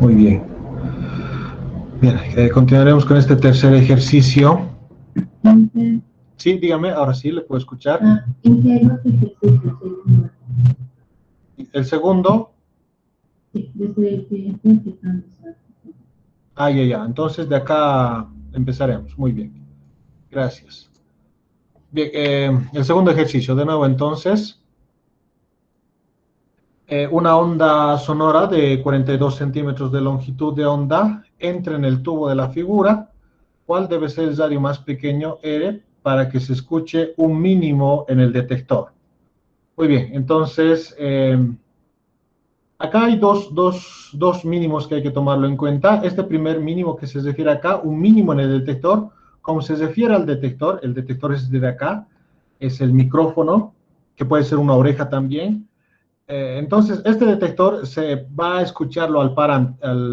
Muy bien. Bien, continuaremos con este tercer ejercicio. Sí, dígame, ahora sí, ¿le puedo escuchar? ¿En qué hay los ejercicios? El segundo. Sí, desde que estoy empezando. Ya. Entonces, de acá empezaremos. Muy bien. Gracias. Bien, el segundo ejercicio, de nuevo, entonces. Una onda sonora de 42 centímetros de longitud de onda entra en el tubo de la figura. ¿Cuál debe ser el radio más pequeño, R, para que se escuche un mínimo en el detector? Muy bien, entonces, acá hay dos mínimos que hay que tomarlo en cuenta. Este primer mínimo que se refiere acá, un mínimo en el detector, como se refiere al detector, el detector es de acá, es el micrófono, que puede ser una oreja también. Entonces, este detector se va a escucharlo al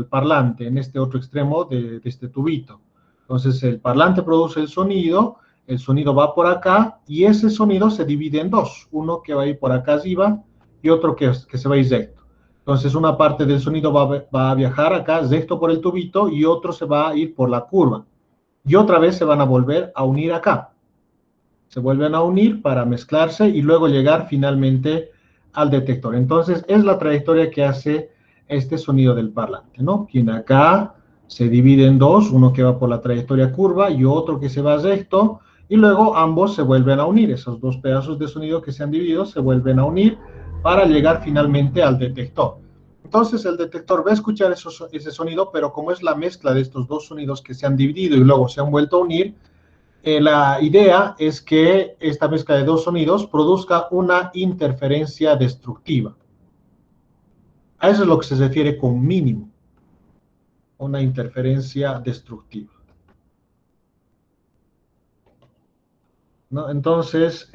parlante en este otro extremo de este tubito. Entonces, el parlante produce el sonido va por acá y ese sonido se divide en dos, uno que va a ir por acá arriba y otro que se va a ir recto. Entonces, una parte del sonido va a viajar acá recto por el tubito y otro se va a ir por la curva. Y otra vez se van a volver a unir acá. Se vuelven a unir para mezclarse y luego llegar finalmente al detector. Entonces, es la trayectoria que hace este sonido del parlante, ¿no? Quien acá se divide en dos, uno que va por la trayectoria curva y otro que se va recto, y luego ambos se vuelven a unir. Esos dos pedazos de sonido que se han dividido se vuelven a unir para llegar finalmente al detector. Entonces, el detector va a escuchar ese sonido, pero como es la mezcla de estos dos sonidos que se han dividido y luego se han vuelto a unir, la idea es que esta mezcla de dos sonidos produzca una interferencia destructiva. A eso es lo que se refiere con mínimo, una interferencia destructiva, ¿no? Entonces,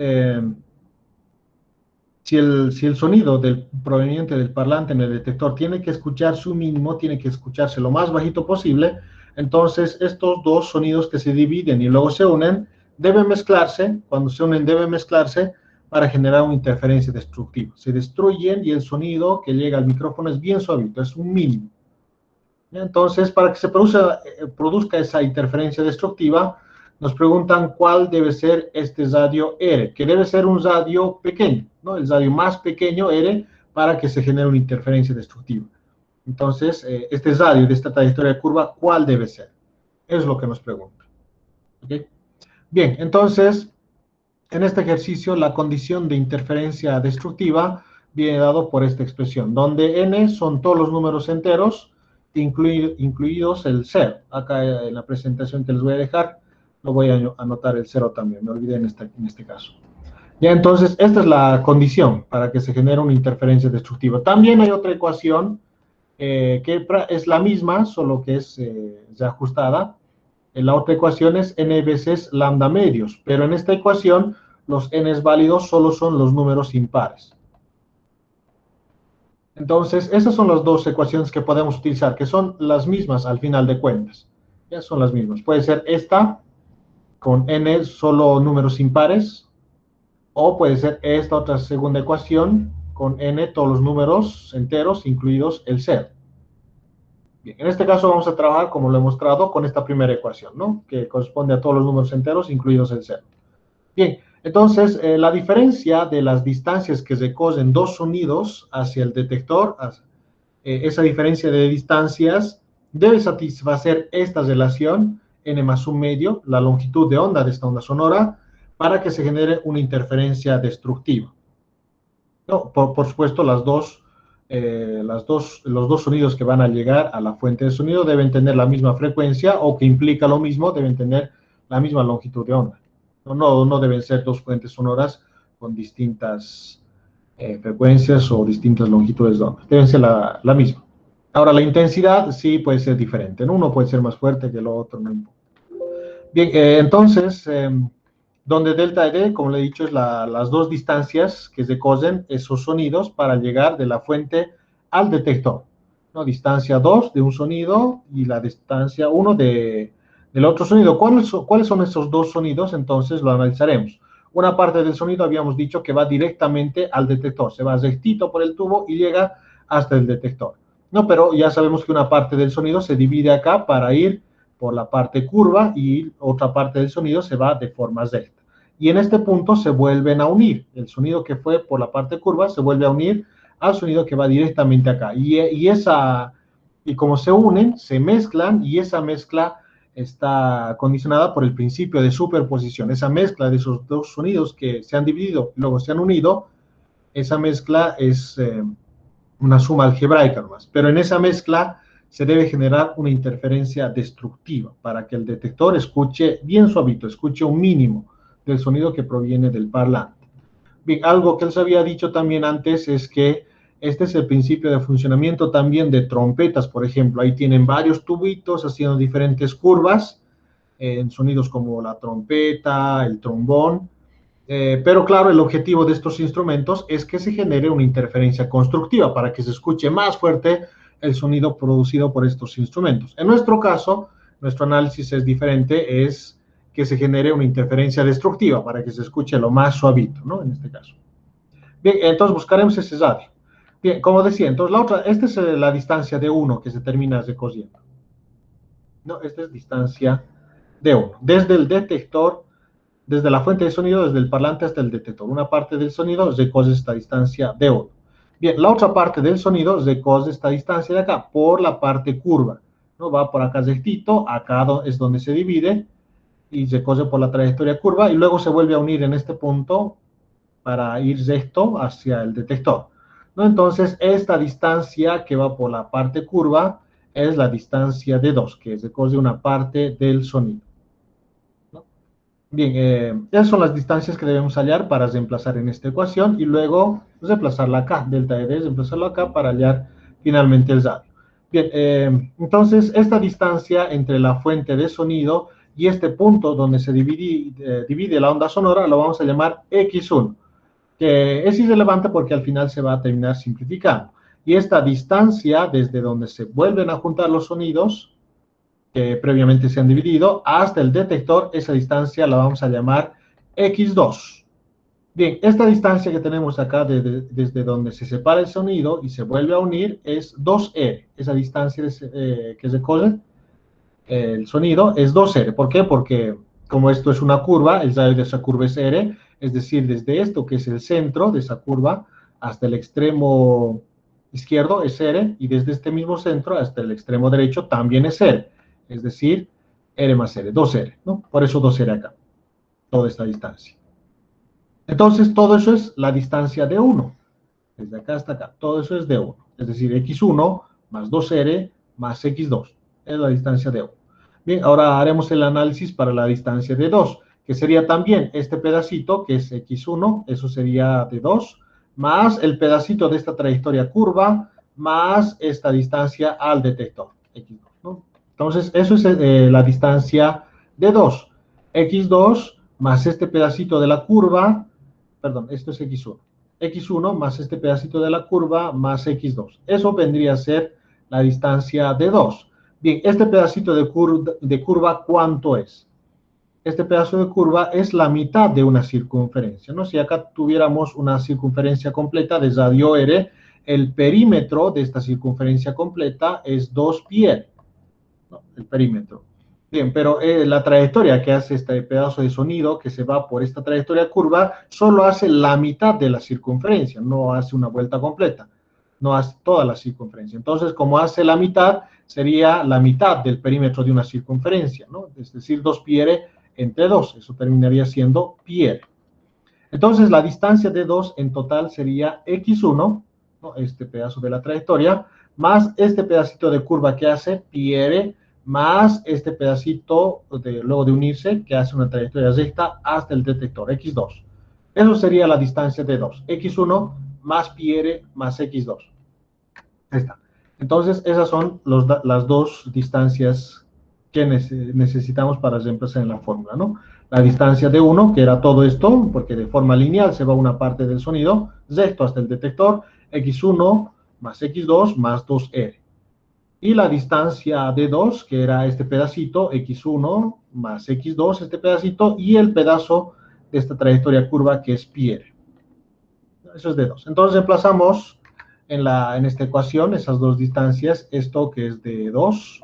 si el sonido proveniente del parlante en el detector tiene que escuchar su mínimo, tiene que escucharse lo más bajito posible, entonces estos dos sonidos que se dividen y luego se unen, deben mezclarse, cuando se unen deben mezclarse para generar una interferencia destructiva. Se destruyen y el sonido que llega al micrófono es bien suavito, es un mínimo. Entonces, para que se produzca esa interferencia destructiva, nos preguntan cuál debe ser este radio R, que debe ser un radio pequeño, ¿no? El radio más pequeño R para que se genere una interferencia destructiva. Entonces, este radio de esta trayectoria de curva, ¿cuál debe ser? Es lo que nos pregunta. ¿Okay? Bien, entonces, en este ejercicio, la condición de interferencia destructiva viene dado por esta expresión, donde n son todos los números enteros, incluidos el 0. Acá en la presentación que les voy a dejar, lo voy a anotar el 0 también, me olvidé en este caso. Ya, entonces, esta es la condición para que se genere una interferencia destructiva. También hay otra ecuación que es la misma, solo que es ya ajustada. La otra ecuación es n veces lambda medios, pero en esta ecuación los n válidos solo son los números impares. Entonces, esas son las dos ecuaciones que podemos utilizar, que son las mismas al final de cuentas. Ya son las mismas. Puede ser esta con n solo números impares, o puede ser esta otra segunda ecuación con n todos los números enteros, incluidos el 0. Bien, en este caso vamos a trabajar, como lo he mostrado, con esta primera ecuación, ¿no? Que corresponde a todos los números enteros, incluidos el 0. Bien, entonces, la diferencia de las distancias que recorren dos sonidos hacia el detector, esa diferencia de distancias debe satisfacer esta relación, n más 1 medio, la longitud de onda de esta onda sonora, para que se genere una interferencia destructiva. No, por supuesto, los dos sonidos que van a llegar a la fuente de sonido deben tener la misma frecuencia, o que implica lo mismo, deben tener la misma longitud de onda. No deben ser dos fuentes sonoras con distintas frecuencias o distintas longitudes de onda. Deben ser la misma. Ahora, la intensidad sí puede ser diferente, ¿no? Uno puede ser más fuerte que el otro, no importa. Bien, entonces, donde delta D, como le he dicho, es las dos distancias que se cosen esos sonidos para llegar de la fuente al detector, ¿no? Distancia 2 de un sonido y la distancia 1 del otro sonido. ¿Cuáles son esos dos sonidos? Entonces lo analizaremos. Una parte del sonido habíamos dicho que va directamente al detector, se va rectito por el tubo y llega hasta el detector. No, pero ya sabemos que una parte del sonido se divide acá para ir por la parte curva y otra parte del sonido se va de forma recta. Y en este punto se vuelven a unir. El sonido que fue por la parte curva se vuelve a unir al sonido que va directamente acá. Y como se unen, se mezclan y esa mezcla está condicionada por el principio de superposición. Esa mezcla de esos dos sonidos que se han dividido y luego se han unido, esa mezcla es una suma algebraica nomás. Pero en esa mezcla se debe generar una interferencia destructiva para que el detector escuche bien suavito, escuche un mínimo del sonido que proviene del parlante. Bien, algo que él se había dicho también antes es que este es el principio de funcionamiento también de trompetas, por ejemplo. Ahí tienen varios tubitos haciendo diferentes curvas en sonidos como la trompeta, el trombón. Pero claro, el objetivo de estos instrumentos es que se genere una interferencia constructiva para que se escuche más fuerte el sonido producido por estos instrumentos. En nuestro caso, nuestro análisis es diferente, es que se genere una interferencia destructiva para que se escuche lo más suavito, ¿no? En este caso. Bien, entonces buscaremos ese radio. Bien, como decía, entonces esta es la distancia de 1 que se termina recosiendo. No, esta es distancia de 1. Desde el detector, desde la fuente de sonido, desde el parlante hasta el detector. Una parte del sonido recose esta distancia de 1. Bien, la otra parte del sonido recose esta distancia de acá por la parte curva. ¿No? Va por acá rectito, acá es donde se divide y recose por la trayectoria curva y luego se vuelve a unir en este punto para ir recto hacia el detector, ¿no? Entonces, esta distancia que va por la parte curva es la distancia de 2, que recose una parte del sonido, ¿no? Bien, esas son las distancias que debemos hallar para reemplazar en esta ecuación y luego reemplazarla acá, delta de D, reemplazarlo acá para hallar finalmente el radio. Bien, entonces esta distancia entre la fuente de sonido y este punto donde se divide la onda sonora lo vamos a llamar X1, que es irrelevante porque al final se va a terminar simplificando. Y esta distancia desde donde se vuelven a juntar los sonidos que previamente se han dividido hasta el detector, esa distancia la vamos a llamar X2. Bien, esta distancia que tenemos acá desde donde se separa el sonido y se vuelve a unir es 2R. Esa distancia que recose el sonido es 2R. ¿Por qué? Porque como esto es una curva, el radio de esa curva es R, es decir, desde esto que es el centro de esa curva hasta el extremo izquierdo es R, y desde este mismo centro hasta el extremo derecho también es R, es decir, R más R, 2R, ¿no? Por eso 2R acá, toda esta distancia. Entonces, todo eso es la distancia de 1, desde acá hasta acá, todo eso es de 1, es decir, X1 más 2R más X2, es la distancia de 1. Bien, ahora haremos el análisis para la distancia de 2, que sería también este pedacito, que es X1, eso sería de 2, más el pedacito de esta trayectoria curva, más esta distancia al detector, X2, ¿no? Entonces, eso es la distancia de 2. X2 más este pedacito de la curva, perdón, esto es X1. X1 más este pedacito de la curva más X2. Eso vendría a ser la distancia de 2. Bien, este pedacito de curva, ¿cuánto es? Este pedazo de curva es la mitad de una circunferencia, ¿no? Si acá tuviéramos una circunferencia completa de radio R, el perímetro de esta circunferencia completa es 2πr, ¿no? El perímetro. Bien, pero la trayectoria que hace este pedazo de sonido que se va por esta trayectoria curva solo hace la mitad de la circunferencia, no hace una vuelta completa, no hace toda la circunferencia. Entonces, como hace la mitad, sería la mitad del perímetro de una circunferencia, ¿no? Es decir, 2πr entre 2, eso terminaría siendo πr. Entonces, la distancia de 2 en total sería X1, ¿no? Este pedazo de la trayectoria, más este pedacito de curva que hace πr, más este pedacito luego de unirse que hace una trayectoria recta hasta el detector, X2. Eso sería la distancia de 2, X1 más πr más X2. Ahí está. Entonces, esas son las dos distancias que necesitamos para reemplazar en la fórmula, ¿no? La distancia de 1, que era todo esto, porque de forma lineal se va una parte del sonido, recto hasta el detector, X1 más X2 más 2R. Y la distancia de 2, que era este pedacito, X1 más X2, este pedacito, y el pedazo de esta trayectoria curva, que es πr. Eso es de 2. Entonces reemplazamos en esta ecuación, esas dos distancias, esto que es de 2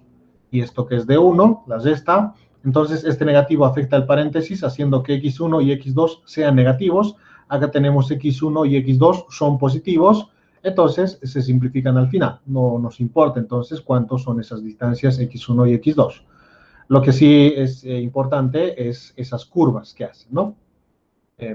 y esto que es de 1, las resta. Entonces, este negativo afecta al paréntesis, haciendo que x1 y x2 sean negativos. Acá tenemos x1 y x2 son positivos, entonces se simplifican al final. No nos importa entonces cuántos son esas distancias x1 y x2. Lo que sí es importante es esas curvas que hacen, ¿no?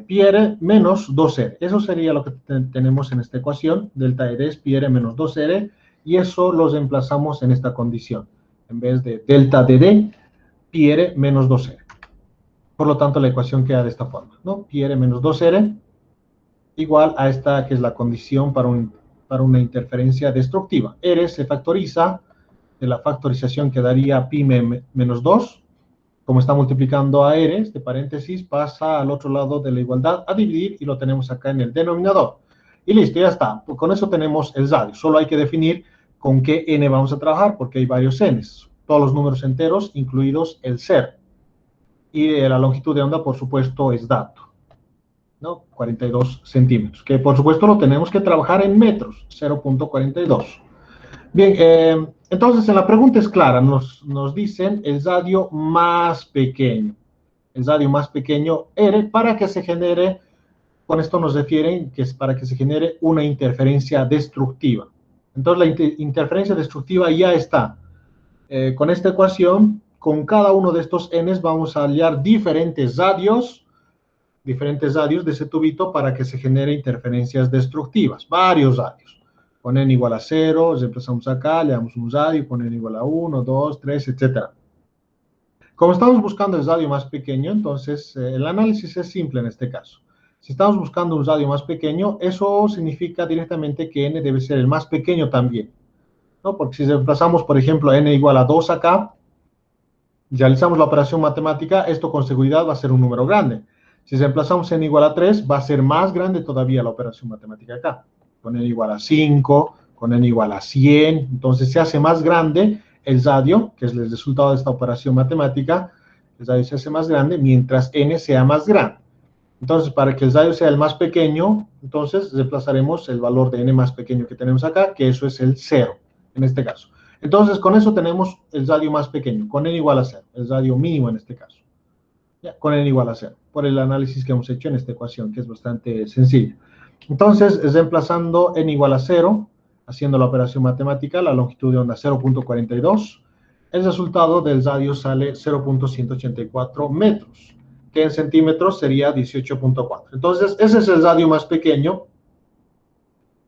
Pi r menos 2r. Eso sería lo que tenemos en esta ecuación. Delta r es pi r menos 2r, y eso lo reemplazamos en esta condición. En vez de delta dd, pi r menos 2r. Por lo tanto, la ecuación queda de esta forma, ¿no? Pi r menos 2r igual a esta que es la condición para una interferencia destructiva. R se factoriza, de la factorización quedaría pi menos 2. Como está multiplicando a r, este paréntesis pasa al otro lado de la igualdad a dividir, y lo tenemos acá en el denominador. Y listo, ya está. Con eso tenemos el radio. Solo hay que definir con qué n vamos a trabajar, porque hay varios n's. Todos los números enteros, incluidos el 0. Y la longitud de onda, por supuesto, es dato, ¿no? 42 centímetros. Que por supuesto lo tenemos que trabajar en metros, 0.42. Bien, entonces en la pregunta es clara, nos dicen el radio más pequeño. El radio más pequeño, R, para que se genere, con esto nos refieren que es para que se genere una interferencia destructiva. Entonces la interferencia destructiva ya está. Con esta ecuación, con cada uno de estos n's vamos a hallar diferentes radios de ese tubito para que se genere interferencias destructivas, varios radios. Con n igual a 0, reemplazamos acá, le damos un radio, con n igual a 1, 2, 3, etc. Como estamos buscando el radio más pequeño, entonces el análisis es simple en este caso. Si estamos buscando un radio más pequeño, eso significa directamente que n debe ser el más pequeño también, ¿no? Porque si reemplazamos, por ejemplo, n igual a 2 acá, realizamos la operación matemática, esto con seguridad va a ser un número grande. Si reemplazamos n igual a 3, va a ser más grande todavía la operación matemática acá. Con n igual a 5, con n igual a 100, entonces se hace más grande el radio, que es el resultado de esta operación matemática. El radio se hace más grande mientras n sea más grande. Entonces, para que el radio sea el más pequeño, entonces reemplazaremos el valor de n más pequeño que tenemos acá, que eso es el 0, en este caso. Entonces, con eso tenemos el radio más pequeño, con n igual a 0, el radio mínimo en este caso. Ya, con n igual a 0, por el análisis que hemos hecho en esta ecuación, que es bastante sencilla. Entonces, reemplazando n igual a 0, haciendo la operación matemática, la longitud de onda 0.42, el resultado del radio sale 0.184 metros, que en centímetros sería 18.4. Entonces, ese es el radio más pequeño,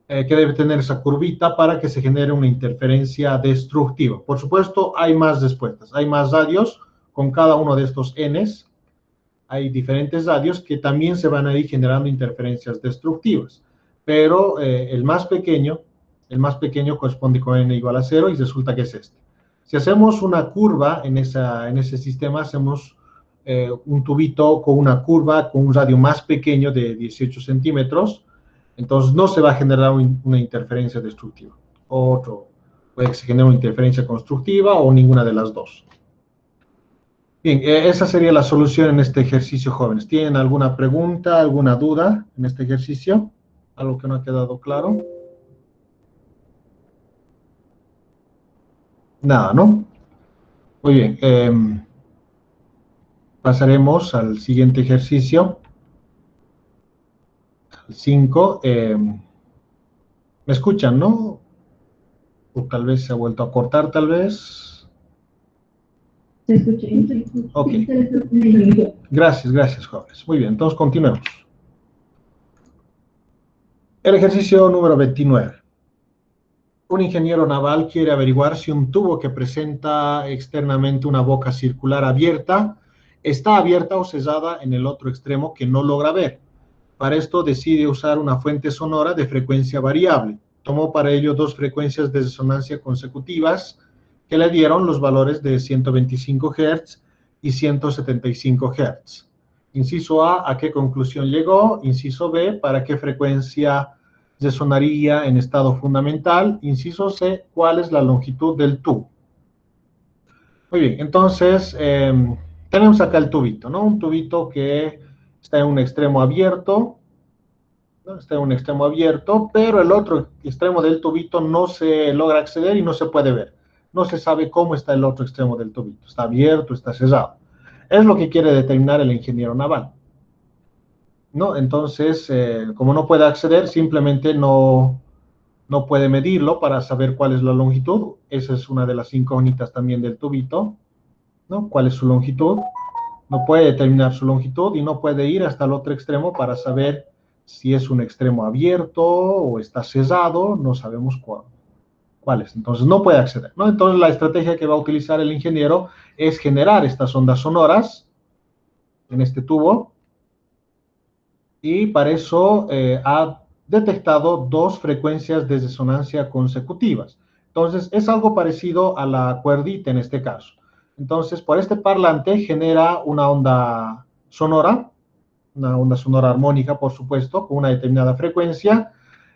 que debe tener esa curvita para que se genere una interferencia destructiva. Por supuesto, hay más respuestas, hay más radios con cada uno de estos n's. Hay diferentes radios que también se van a ir generando interferencias destructivas, pero el más pequeño corresponde con n igual a 0 y resulta que es este. Si hacemos una curva en ese sistema, hacemos un tubito con una curva con un radio más pequeño de 18 centímetros, entonces no se va a generar una interferencia destructiva. Puede que se genere una interferencia constructiva o ninguna de las dos. Bien, esa sería la solución en este ejercicio, jóvenes. ¿Tienen alguna pregunta, alguna duda en este ejercicio? ¿Algo que no ha quedado claro? Nada, ¿no? Muy bien. Pasaremos al siguiente ejercicio. 5. ¿Me escuchan, no? O tal vez se ha vuelto a cortar, tal vez. Se escucha. Ok. Gracias, jóvenes. Muy bien, entonces continuemos. El ejercicio número 29. Un ingeniero naval quiere averiguar si un tubo que presenta externamente una boca circular abierta está abierta o cerrada en el otro extremo que no logra ver. Para esto decide usar una fuente sonora de frecuencia variable. Tomó para ello dos frecuencias de resonancia consecutivas que le dieron los valores de 125 Hz y 175 Hz. Inciso A, ¿a qué conclusión llegó? Inciso B, ¿para qué frecuencia resonaría en estado fundamental? Inciso C, ¿cuál es la longitud del tubo? Muy bien, entonces tenemos acá el tubito, ¿no? Un tubito que está en un extremo abierto, ¿no? Está en un extremo abierto, pero el otro extremo del tubito no se logra acceder y no se puede ver. No se sabe cómo está el otro extremo del tubito. Está abierto, está cerrado. Es lo que quiere determinar el ingeniero naval, ¿no? Entonces, como no puede acceder, simplemente no puede medirlo para saber cuál es la longitud. Esa es una de las incógnitas también del tubito, ¿no? ¿Cuál es su longitud? No puede determinar su longitud y no puede ir hasta el otro extremo para saber si es un extremo abierto o está cerrado, no sabemos cuál es. Entonces no puede acceder, ¿no? Entonces la estrategia que va a utilizar el ingeniero es generar estas ondas sonoras en este tubo y para eso ha detectado dos frecuencias de resonancia consecutivas. Entonces es algo parecido a la cuerdita en este caso. Entonces por este parlante genera una onda sonora armónica, por supuesto, con una determinada frecuencia,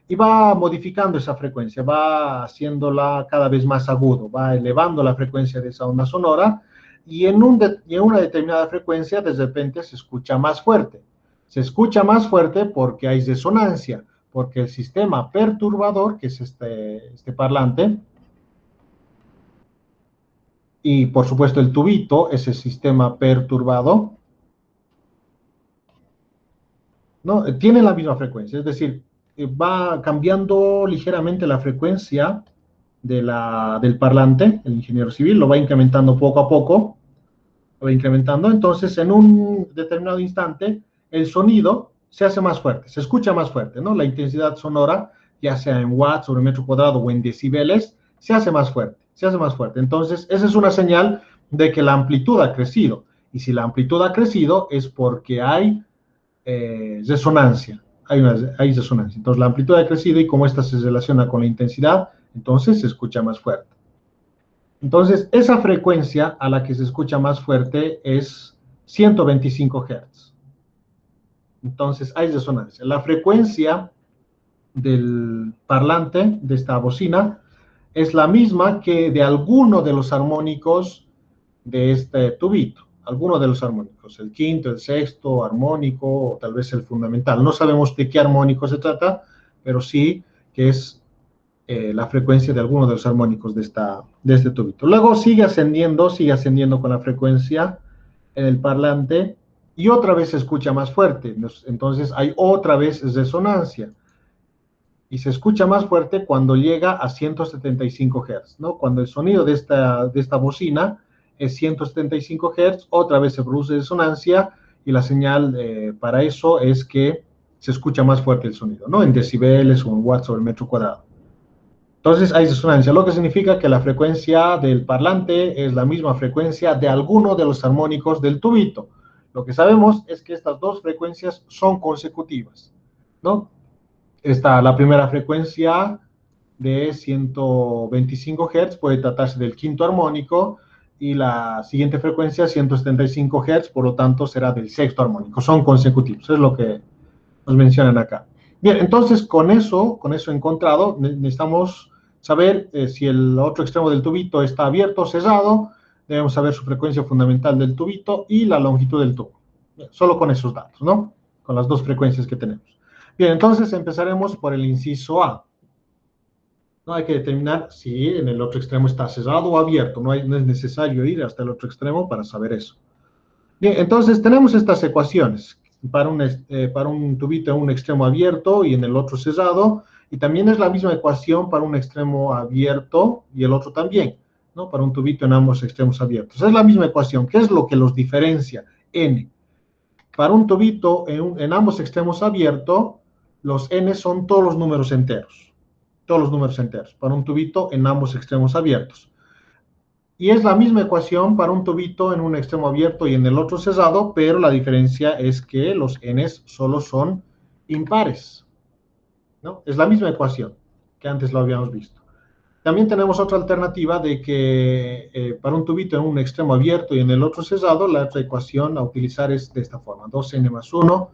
y va modificando esa frecuencia, va haciéndola cada vez más agudo, va elevando la frecuencia de esa onda sonora, y en una determinada frecuencia de repente se escucha más fuerte. Se escucha más fuerte porque hay resonancia, porque el sistema perturbador, que es este parlante, y por supuesto el tubito es el sistema perturbado, ¿no? Tiene la misma frecuencia, es decir, va cambiando ligeramente la frecuencia del parlante, el ingeniero civil lo va incrementando poco a poco, lo va incrementando, entonces en un determinado instante el sonido se hace más fuerte, se escucha más fuerte, ¿no? La intensidad sonora, ya sea en watts sobre metro cuadrado o en decibeles, se hace más fuerte, se hace más fuerte. Entonces, esa es una señal de que la amplitud ha crecido, y si la amplitud ha crecido es porque hay resonancia, hay resonancia. Entonces la amplitud ha crecido y como esta se relaciona con la intensidad, entonces se escucha más fuerte. Entonces esa frecuencia a la que se escucha más fuerte es 125 Hz. Entonces hay resonancia. La frecuencia del parlante, de esta bocina, es la misma que de alguno de los armónicos de este tubito. Alguno de los armónicos, el quinto, el sexto armónico o tal vez el fundamental. No sabemos de qué armónico se trata, pero sí que es la frecuencia de alguno de los armónicos de este tubito. Luego sigue ascendiendo con la frecuencia en el parlante y otra vez se escucha más fuerte. Entonces hay otra vez resonancia y se escucha más fuerte cuando llega a 175 Hz, ¿no? Cuando el sonido de esta bocina es 175 Hz, otra vez se produce resonancia y la señal para eso es que se escucha más fuerte el sonido, ¿no? En decibeles o en watts sobre metro cuadrado. Entonces hay resonancia, lo que significa que la frecuencia del parlante es la misma frecuencia de alguno de los armónicos del tubito. Lo que sabemos es que estas dos frecuencias son consecutivas, ¿no? Está la primera frecuencia de 125 Hz, puede tratarse del quinto armónico, y la siguiente frecuencia 175 Hz, por lo tanto será del sexto armónico. Son consecutivos, es lo que nos mencionan acá. Bien, entonces con eso encontrado, necesitamos saber si el otro extremo del tubito está abierto o cerrado, debemos saber su frecuencia fundamental del tubito y la longitud del tubo. Bien, solo con esos datos, ¿no? Con las dos frecuencias que tenemos. Bien, entonces empezaremos por el inciso A. No hay que determinar si en el otro extremo está cerrado o abierto. No es necesario ir hasta el otro extremo para saber eso. Bien, entonces tenemos estas ecuaciones para un tubito en un extremo abierto y en el otro cerrado, y también es la misma ecuación para un extremo abierto y el otro también, ¿no? Para un tubito en ambos extremos abiertos. Es la misma ecuación. ¿Qué es lo que los diferencia? N. Para un tubito en ambos extremos abiertos, los N son todos los números enteros. Todos los números enteros. Para un tubito en ambos extremos abiertos. Y es la misma ecuación para un tubito en un extremo abierto y en el otro cerrado, pero la diferencia es que los Ns solo son impares, ¿no? Es la misma ecuación que antes lo habíamos visto. También tenemos otra alternativa de que para un tubito en un extremo abierto y en el otro cerrado, la otra ecuación a utilizar es de esta forma, 2n más 1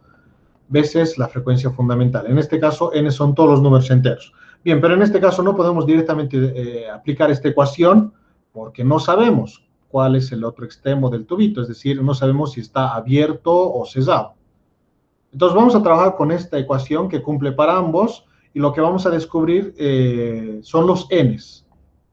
veces la frecuencia fundamental. En este caso, n son todos los números enteros. Bien, pero en este caso no podemos directamente aplicar esta ecuación porque no sabemos cuál es el otro extremo del tubito, es decir, no sabemos si está abierto o cerrado. Entonces vamos a trabajar con esta ecuación que cumple para ambos y lo que vamos a descubrir son los n's.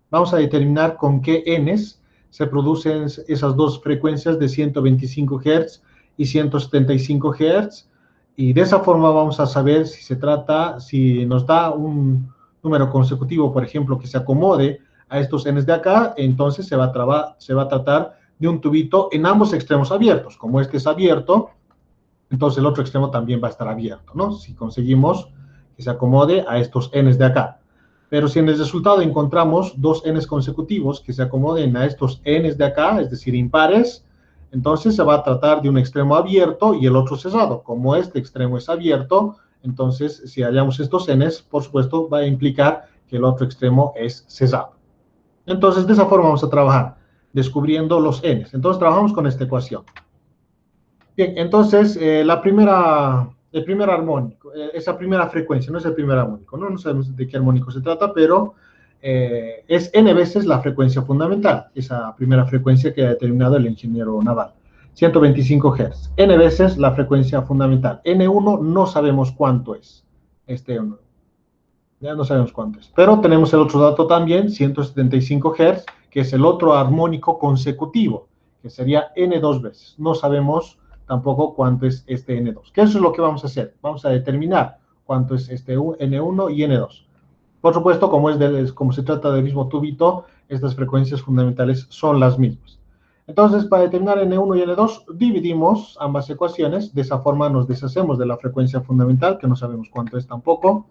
Vamos a determinar con qué n's se producen esas dos frecuencias de 125 Hz y 175 Hz, y de esa forma vamos a saber si se trata, si nos da un número consecutivo, por ejemplo, que se acomode a estos n's de acá, entonces se va a tratar de un tubito en ambos extremos abiertos. Como este es abierto, entonces el otro extremo también va a estar abierto, ¿no? Si conseguimos que se acomode a estos n's de acá. Pero si en el resultado encontramos dos n's consecutivos que se acomoden a estos n's de acá, es decir, impares, entonces se va a tratar de un extremo abierto y el otro cerrado. Como este extremo es abierto, entonces si hallamos estos n's, por supuesto, va a implicar que el otro extremo es cerrado. Entonces, de esa forma vamos a trabajar, descubriendo los n's. Entonces, trabajamos con esta ecuación. Bien, entonces, el primer armónico, esa primera frecuencia, no es el primer armónico, ¿no? No sabemos de qué armónico se trata, pero es n veces la frecuencia fundamental, esa primera frecuencia que ha determinado el ingeniero naval, 125 Hz. N veces la frecuencia fundamental. N1 no sabemos cuánto es, ya no sabemos cuánto es, pero tenemos el otro dato también, 175 Hz, que es el otro armónico consecutivo, que sería N2 veces. No sabemos tampoco cuánto es este N2. ¿Qué es lo que vamos a hacer? Vamos a determinar cuánto es este N1 y N2. Por supuesto, como se trata del mismo tubito, estas frecuencias fundamentales son las mismas. Entonces, para determinar N1 y N2, dividimos ambas ecuaciones. De esa forma nos deshacemos de la frecuencia fundamental, que no sabemos cuánto es tampoco.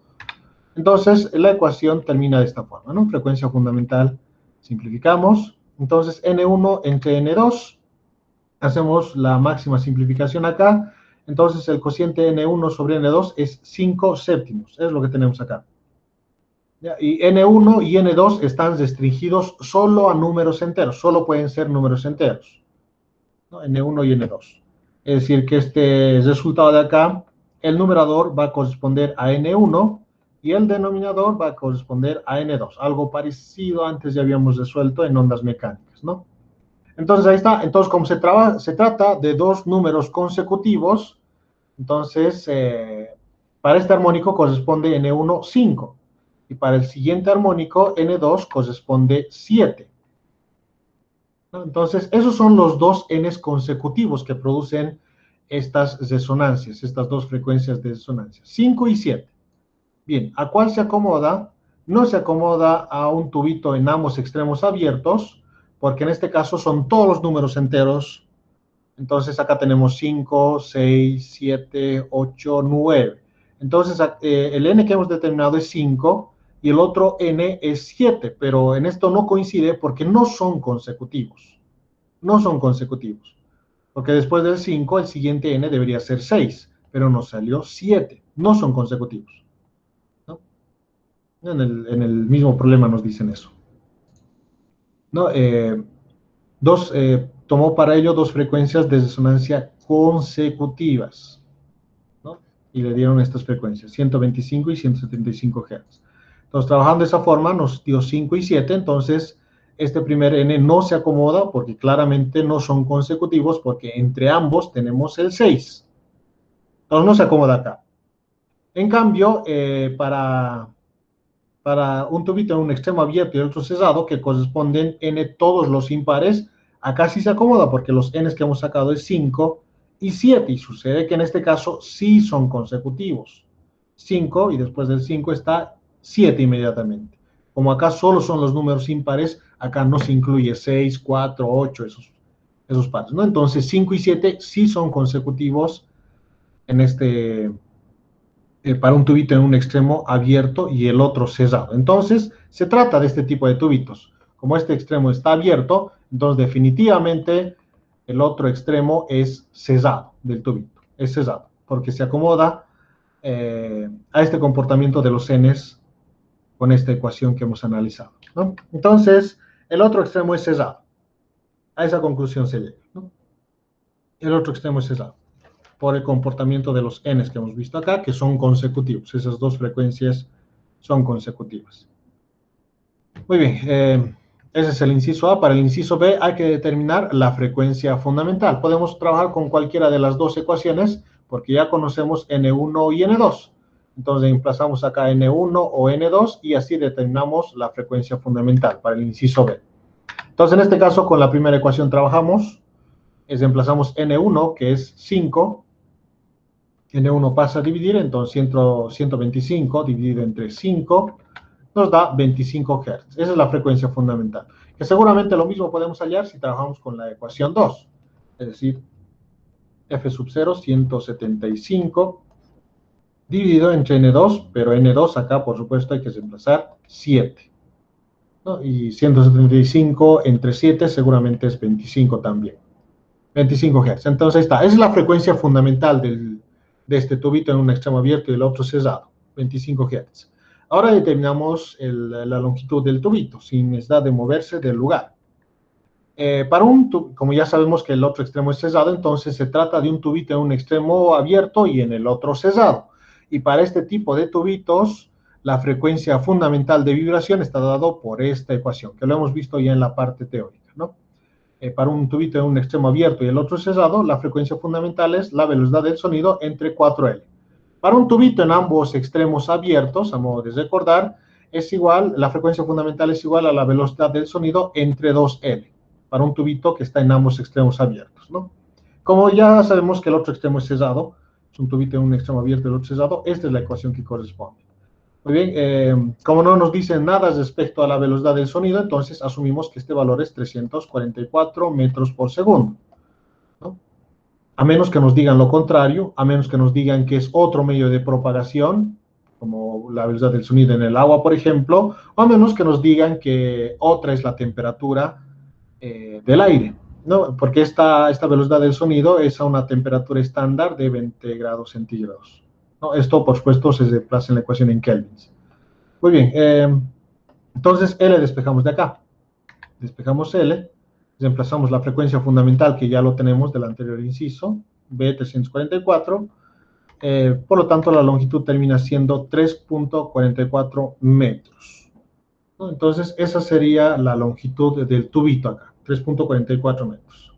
Entonces, la ecuación termina de esta forma, ¿no? Frecuencia fundamental, simplificamos. Entonces, N1 entre N2, hacemos la máxima simplificación acá. Entonces, el cociente N1 sobre N2 es 5 séptimos. Es lo que tenemos acá. ¿Ya? Y N1 y N2 están restringidos solo a números enteros. Solo pueden ser números enteros, ¿no? N1 y N2. Es decir, que este resultado de acá, el numerador va a corresponder a N1 y el denominador va a corresponder a N2. Algo parecido antes ya habíamos resuelto en ondas mecánicas, ¿no? Entonces, ahí está. Entonces, como se trata de dos números consecutivos, entonces, para este armónico corresponde N1, 5. Y para el siguiente armónico, N2, corresponde 7. ¿No? Entonces, esos son los dos Ns consecutivos que producen estas resonancias, estas dos frecuencias de resonancia, 5 y 7. Bien, ¿a cuál se acomoda? No se acomoda a un tubito en ambos extremos abiertos, porque en este caso son todos los números enteros. Entonces acá tenemos 5, 6, 7, 8, 9. Entonces el n que hemos determinado es 5 y el otro n es 7, pero en esto no coincide porque no son consecutivos. No son consecutivos. Porque después del 5 el siguiente n debería ser 6, pero nos salió 7. No son consecutivos. ¿No? En el mismo problema nos dicen eso. ¿No? Tomó para ello dos frecuencias de resonancia consecutivas, ¿no? Y le dieron estas frecuencias, 125 y 175 Hz. Entonces, trabajando de esa forma, nos dio 5 y 7, entonces este primer n no se acomoda porque claramente no son consecutivos, porque entre ambos tenemos el 6. Entonces, no se acomoda acá. En cambio, para un tubito en un extremo abierto y el otro cerrado, que corresponden n todos los impares, acá sí se acomoda porque los n's que hemos sacado es 5 y 7, y sucede que en este caso sí son consecutivos. 5 y después del 5 está 7 inmediatamente. Como acá solo son los números impares, acá no se incluye 6, 4, 8, esos pares, ¿no? Entonces 5 y 7 sí son consecutivos en para un tubito en un extremo abierto y el otro cerrado. Entonces, se trata de este tipo de tubitos. Como este extremo está abierto, entonces definitivamente el otro extremo es cerrado del tubito. Es cerrado, porque se acomoda a este comportamiento de los n's con esta ecuación que hemos analizado, ¿no? Entonces, el otro extremo es cerrado. A esa conclusión se llega, ¿no? El otro extremo es cerrado por el comportamiento de los n's que hemos visto acá, que son consecutivos. Esas dos frecuencias son consecutivas. Muy bien, ese es el inciso A. Para el inciso B hay que determinar la frecuencia fundamental. Podemos trabajar con cualquiera de las dos ecuaciones, porque ya conocemos N1 y N2. Entonces, emplazamos acá N1 o N2 y así determinamos la frecuencia fundamental para el inciso B. Entonces, en este caso, con la primera ecuación trabajamos, emplazamos N1, que es 5, N1 pasa a dividir, entonces 125 dividido entre 5 nos da 25 Hz. Esa es la frecuencia fundamental. Que seguramente lo mismo podemos hallar si trabajamos con la ecuación 2. Es decir, F sub 0, 175 dividido entre N2, pero N2 acá, por supuesto, hay que reemplazar 7. ¿No? Y 175 entre 7 seguramente es 25 también. 25 Hz. Entonces ahí está. Esa es la frecuencia fundamental de este tubito en un extremo abierto y el otro cerrado. 25 Hz. Ahora determinamos la longitud del tubito, sin necesidad de moverse del lugar. Como ya sabemos que el otro extremo es cerrado, entonces se trata de un tubito en un extremo abierto y en el otro cerrado. Y para este tipo de tubitos, la frecuencia fundamental de vibración está dado por esta ecuación, que lo hemos visto ya en la parte teórica, ¿no? Para un tubito en un extremo abierto y el otro cerrado, la frecuencia fundamental es la velocidad del sonido entre 4L. Para un tubito en ambos extremos abiertos, a modo de recordar, la frecuencia fundamental es igual a la velocidad del sonido entre 2L, para un tubito que está en ambos extremos abiertos, ¿no? Como ya sabemos que el otro extremo es cerrado, es un tubito en un extremo abierto y el otro cerrado, esta es la ecuación que corresponde. Muy bien, como no nos dicen nada respecto a la velocidad del sonido, entonces asumimos que este valor es 344 metros por segundo, ¿no? A menos que nos digan lo contrario, a menos que nos digan que es otro medio de propagación, como la velocidad del sonido en el agua, por ejemplo, o a menos que nos digan que otra es la temperatura del aire, ¿no? Porque esta velocidad del sonido es a una temperatura estándar de 20 grados centígrados, ¿no? Esto, por supuesto, se desplaza en la ecuación en kelvins. Muy bien, entonces L despejamos de acá. Despejamos L, reemplazamos la frecuencia fundamental que ya lo tenemos del anterior inciso, B344, por lo tanto la longitud termina siendo 3.44 metros, ¿no? Entonces esa sería la longitud del tubito acá, 3.44 metros.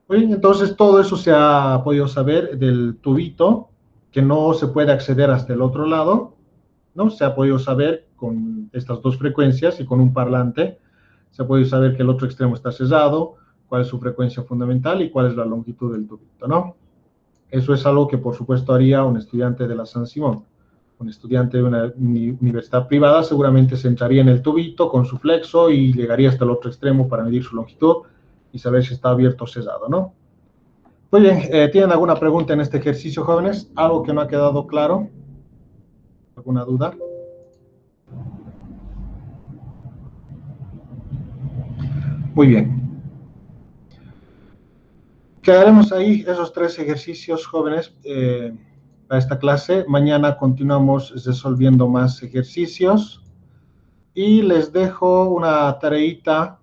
Muy bien, entonces todo eso se ha podido saber del tubito, que no se puede acceder hasta el otro lado, ¿no? Se ha podido saber con estas dos frecuencias y con un parlante, se ha podido saber que el otro extremo está cerrado, cuál es su frecuencia fundamental y cuál es la longitud del tubito, ¿no? Eso es algo que, por supuesto, haría un estudiante de la San Simón. Un estudiante de una universidad privada seguramente se entraría en el tubito con su flexo y llegaría hasta el otro extremo para medir su longitud y saber si está abierto o cerrado, ¿no? Muy bien, ¿tienen alguna pregunta en este ejercicio, jóvenes? ¿Algo que no ha quedado claro? ¿Alguna duda? Muy bien. Quedaremos ahí esos 3 ejercicios, jóvenes, para esta clase. Mañana continuamos resolviendo más ejercicios. Y les dejo una tareita